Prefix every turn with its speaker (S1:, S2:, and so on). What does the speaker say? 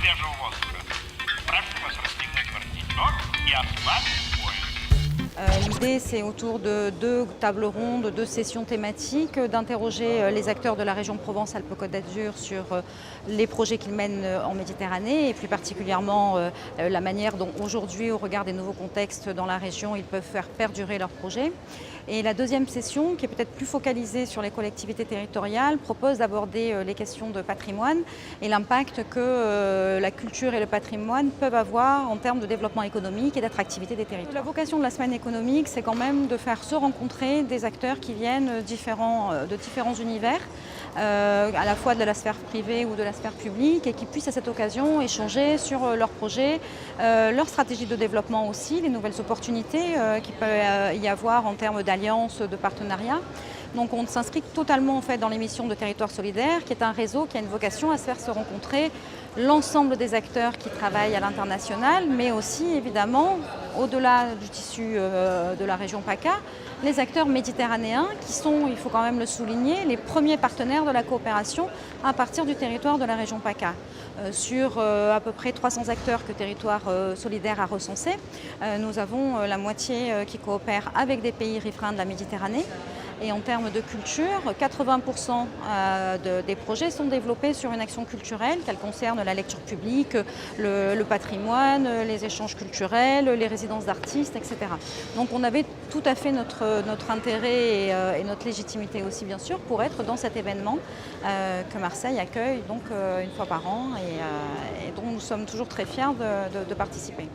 S1: свежего воздуха. Прошу вас расстегнуть воротничок и ослабить пояс.
S2: L'idée, c'est autour de 2 tables rondes, 2 sessions thématiques, d'interroger les acteurs de la région Provence-Alpes-Côte d'Azur sur les projets qu'ils mènent en Méditerranée et plus particulièrement la manière dont aujourd'hui, au regard des nouveaux contextes dans la région, ils peuvent faire perdurer leurs projets. Et la deuxième session, qui est peut-être plus focalisée sur les collectivités territoriales, propose d'aborder les questions de patrimoine et l'impact que la culture et le patrimoine peuvent avoir en termes de développement économique et d'attractivité des territoires. La vocation de la semaine économique, c'est quand même de faire se rencontrer des acteurs qui viennent de différents univers, à la fois de la sphère privée ou de la sphère publique, et qui puissent à cette occasion échanger sur leurs projets, leur stratégie de développement aussi, les nouvelles opportunités qu'il peut y avoir en termes d'alliances, de partenariats. Donc on s'inscrit totalement en fait dans l'émission de Territoire solidaire, qui est un réseau qui a une vocation à se faire se rencontrer l'ensemble des acteurs qui travaillent à l'international, mais aussi évidemment, au-delà du tissu de la région PACA, les acteurs méditerranéens qui sont, il faut quand même le souligner, les premiers partenaires de la coopération à partir du territoire de la région PACA. Sur à peu près 300 acteurs que Territoire solidaire a recensés, nous avons la moitié qui coopèrent avec des pays riverains de la Méditerranée. Et en termes de culture, 80% des projets sont développés sur une action culturelle, qu'elle concerne la lecture publique, le patrimoine, les échanges culturels, les résidences d'artistes, etc. Donc on avait tout à fait notre intérêt et notre légitimité aussi, bien sûr, pour être dans cet événement que Marseille accueille donc une fois par an et dont nous sommes toujours très fiers de participer.